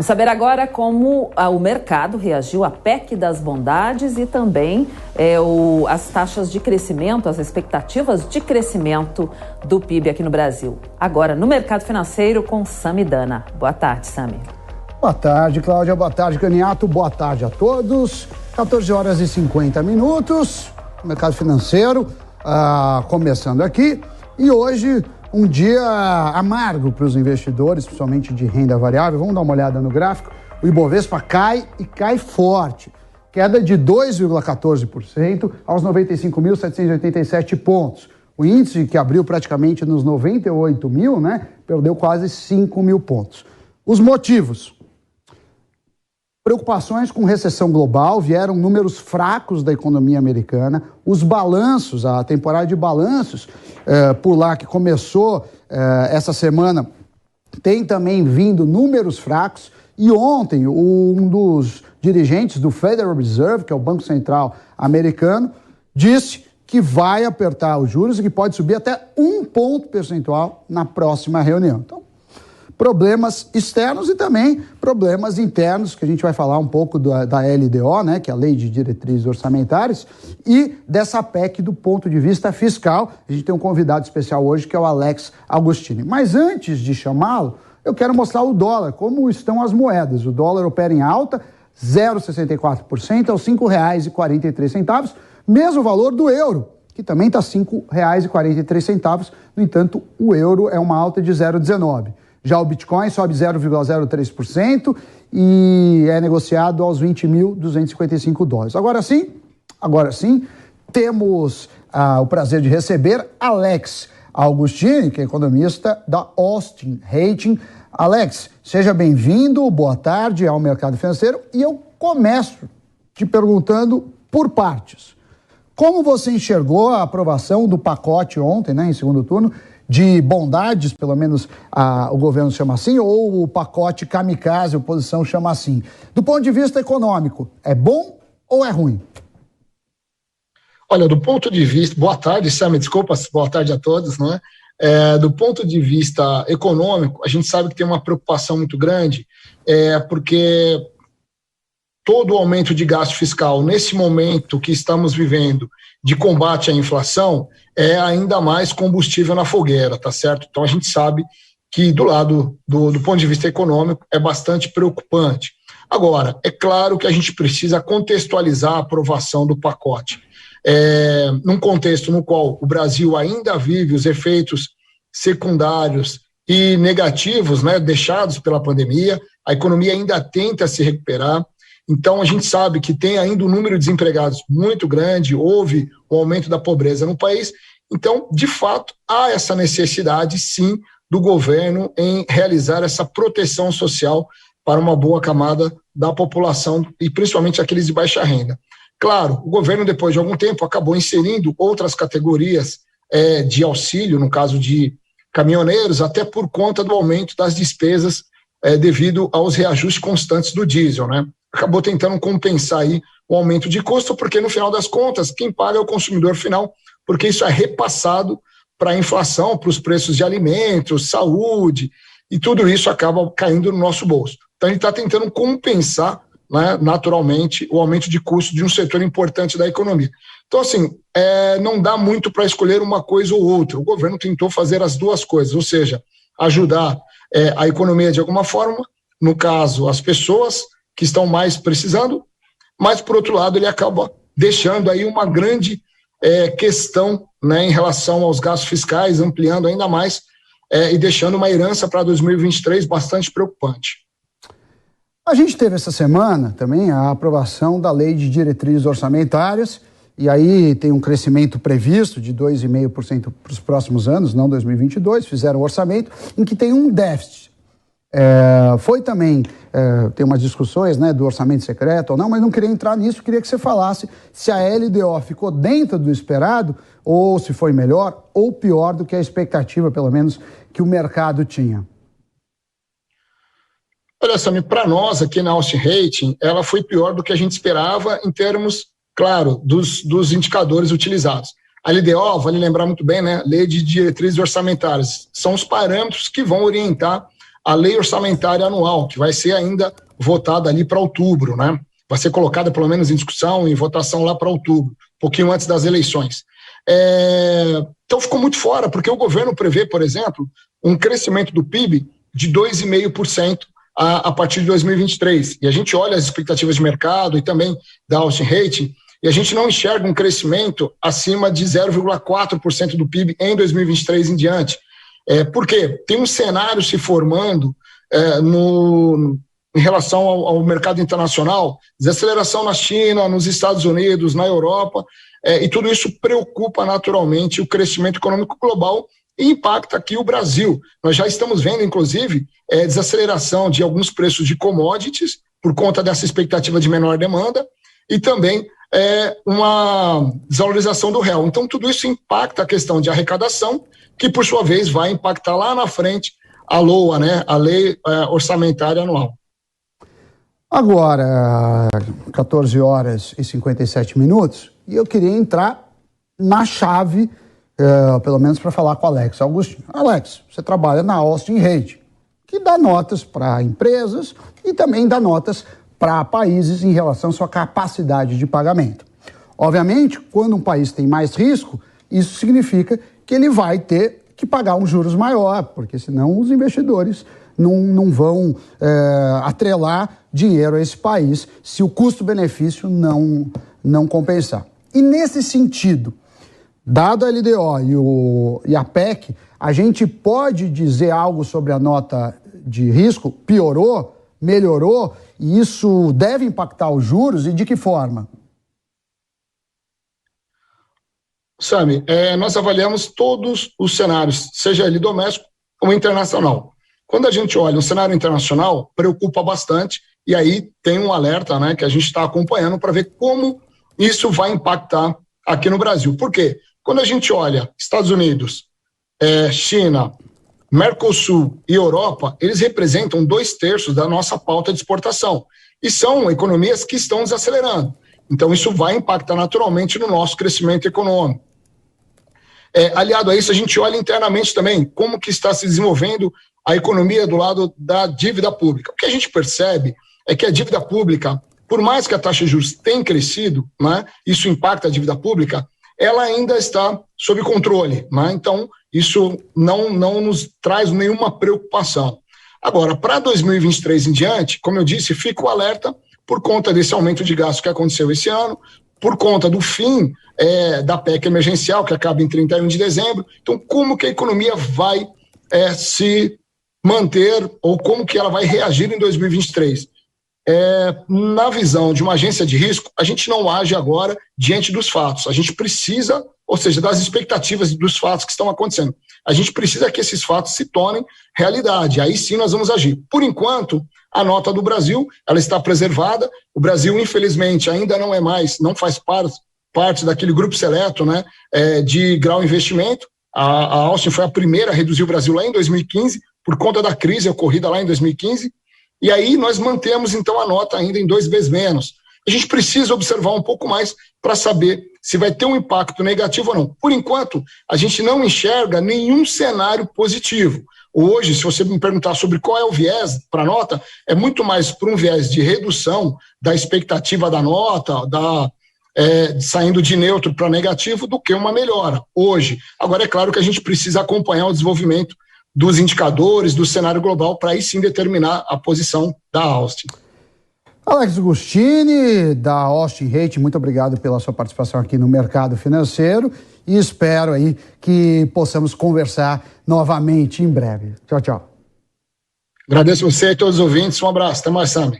Vamos saber agora como o mercado reagiu à PEC das bondades e também as taxas de crescimento, as expectativas de crescimento do PIB aqui no Brasil. Agora, no mercado financeiro, com Sami Dana. Boa tarde, Sami. Boa tarde, Cláudia. Boa tarde, Caniato. Boa tarde a todos. 14 horas e 50 minutos. Mercado financeiro começando aqui. E hoje, um dia amargo para os investidores, principalmente de renda variável. Vamos dar uma olhada no gráfico. O Ibovespa cai e cai forte. Queda de 2,14% aos 95.787 pontos. O índice, que abriu praticamente nos 98 mil, perdeu quase 5 mil pontos. Os motivos: preocupações com recessão global, vieram números fracos da economia americana, os balanços, a temporada de balanços por lá que começou essa semana, tem também vindo números fracos, e ontem um dos dirigentes do Federal Reserve, que é o Banco Central americano, disse que vai apertar os juros e que pode subir até 1 ponto percentual na próxima reunião. Então, problemas externos e também problemas internos, que a gente vai falar um pouco da LDO, que é a Lei de Diretrizes Orçamentárias, e dessa PEC do ponto de vista fiscal. A gente tem um convidado especial hoje, que é o Alex Agostini. Mas antes de chamá-lo, eu quero mostrar o dólar, como estão as moedas. O dólar opera em alta, 0,64% aos R$ 5,43, mesmo valor do euro, que também está R$ 5,43. No entanto, o euro é uma alta de 0,19%. Já o Bitcoin sobe 0,03% e é negociado aos 20.255 dólares. Agora sim, temos o prazer de receber Alex Agostini, que é economista da Austin Rating. Alex, seja bem-vindo, boa tarde ao mercado financeiro. E eu começo te perguntando por partes. Como você enxergou a aprovação do pacote ontem, em segundo turno, de bondades, pelo menos o governo chama assim, ou o pacote kamikaze, a oposição chama assim? Do ponto de vista econômico, é bom ou é ruim? Olha, do ponto de vista... Boa tarde, Sami, desculpa, boa tarde a todos, do ponto de vista econômico, a gente sabe que tem uma preocupação muito grande, porque todo o aumento de gasto fiscal, nesse momento que estamos vivendo, de combate à inflação, é ainda mais combustível na fogueira, tá certo? Então a gente sabe que do lado do ponto de vista econômico é bastante preocupante. Agora, é claro que a gente precisa contextualizar a aprovação do pacote. Num contexto no qual o Brasil ainda vive os efeitos secundários e negativos, deixados pela pandemia, a economia ainda tenta se recuperar. Então, a gente sabe que tem ainda um número de desempregados muito grande, houve o aumento da pobreza no país. Então, de fato, há essa necessidade, sim, do governo em realizar essa proteção social para uma boa camada da população e principalmente aqueles de baixa renda. Claro, o governo, depois de algum tempo, acabou inserindo outras categorias de auxílio, no caso de caminhoneiros, até por conta do aumento das despesas devido aos reajustes constantes do diesel, Acabou tentando compensar aí o aumento de custo, porque no final das contas, quem paga é o consumidor final, porque isso é repassado para a inflação, para os preços de alimentos, saúde, e tudo isso acaba caindo no nosso bolso. Então, a gente está tentando compensar, naturalmente, o aumento de custo de um setor importante da economia. Então, assim, não dá muito para escolher uma coisa ou outra. O governo tentou fazer as duas coisas, ou seja, ajudar a economia de alguma forma, no caso, as pessoas que estão mais precisando, mas, por outro lado, ele acaba deixando aí uma grande questão em relação aos gastos fiscais, ampliando ainda mais e deixando uma herança para 2023 bastante preocupante. A gente teve essa semana também a aprovação da Lei de Diretrizes Orçamentárias, e aí tem um crescimento previsto de 2,5% para os próximos anos, não 2022, fizeram um orçamento em que tem um déficit. Foi também, tem umas discussões do orçamento secreto ou não, mas não queria entrar nisso, queria que você falasse se a LDO ficou dentro do esperado, ou se foi melhor ou pior do que a expectativa, pelo menos, que o mercado tinha. Olha, Sami, para nós aqui na Austin Rating, ela foi pior do que a gente esperava em termos, claro, dos indicadores utilizados. A LDO, vale lembrar muito bem, Lei de Diretrizes Orçamentárias, são os parâmetros que vão orientar a lei orçamentária anual, que vai ser ainda votada ali para outubro, né? Vai ser colocada pelo menos em discussão e votação lá para outubro, um pouquinho antes das eleições. Então ficou muito fora, porque o governo prevê, por exemplo, um crescimento do PIB de 2,5% a partir de 2023. E a gente olha as expectativas de mercado e também da Austin Rate, e a gente não enxerga um crescimento acima de 0,4% do PIB em 2023 em diante. Por quê? Tem um cenário se formando em relação ao mercado internacional, desaceleração na China, nos Estados Unidos, na Europa, e tudo isso preocupa naturalmente o crescimento econômico global e impacta aqui o Brasil. Nós já estamos vendo, inclusive, desaceleração de alguns preços de commodities por conta dessa expectativa de menor demanda e também uma desvalorização do real. Então, tudo isso impacta a questão de arrecadação, que, por sua vez, vai impactar lá na frente a LOA, né, a Lei Orçamentária Anual. Agora, 14 horas e 57 minutos, e eu queria entrar na chave, pelo menos para falar com o Alex Agostinho. Alex, você trabalha na Austin Rate, que dá notas para empresas e também dá notas para países em relação à sua capacidade de pagamento. Obviamente, quando um país tem mais risco, isso significa que ele vai ter que pagar um juros maior, porque senão os investidores não vão atrelar dinheiro a esse país se o custo-benefício não compensar. E nesse sentido, dado a LDO e a PEC, a gente pode dizer algo sobre a nota de risco? Piorou? Melhorou? E isso deve impactar os juros? E de que forma? Sami, nós avaliamos todos os cenários, seja ele doméstico ou internacional. Quando a gente olha o cenário internacional, preocupa bastante, e aí tem um alerta, né, que a gente está acompanhando para ver como isso vai impactar aqui no Brasil. Por quê? Quando a gente olha Estados Unidos, China, Mercosul e Europa, eles representam 2/3 da nossa pauta de exportação, e são economias que estão desacelerando. Então isso vai impactar naturalmente no nosso crescimento econômico. Aliado a isso, a gente olha internamente também como que está se desenvolvendo a economia do lado da dívida pública. O que a gente percebe é que a dívida pública, por mais que a taxa de juros tenha crescido, né, isso impacta a dívida pública, ela ainda está sob controle, né? Então isso não nos traz nenhuma preocupação. Agora, para 2023 em diante, como eu disse, fica o alerta por conta desse aumento de gasto que aconteceu esse ano, por conta do fim da PEC emergencial, que acaba em 31 de dezembro. Então, como que a economia vai se manter ou como que ela vai reagir em 2023? Na visão de uma agência de risco, a gente não age agora diante dos fatos. A gente precisa, ou seja, das expectativas dos fatos que estão acontecendo. A gente precisa que esses fatos se tornem realidade. Aí sim nós vamos agir. Por enquanto, a nota do Brasil, ela está preservada. O Brasil, infelizmente, ainda não faz parte daquele grupo seleto, né, de grau investimento. A Austin foi a primeira a reduzir o Brasil lá em 2015, por conta da crise ocorrida lá em 2015. E aí nós mantemos, então, a nota ainda em 2 vezes menos. A gente precisa observar um pouco mais para saber se vai ter um impacto negativo ou não. Por enquanto, a gente não enxerga nenhum cenário positivo. Hoje, se você me perguntar sobre qual é o viés para a nota, é muito mais por um viés de redução da expectativa da nota, saindo de neutro para negativo, do que uma melhora hoje. Agora, é claro que a gente precisa acompanhar o desenvolvimento dos indicadores, do cenário global, para aí sim determinar a posição da Austin. Alex Agostini, da Austin Rate, muito obrigado pela sua participação aqui no Mercado Financeiro e espero aí que possamos conversar novamente em breve. Tchau, tchau. Agradeço você e todos os ouvintes. Um abraço. Até mais, Sami.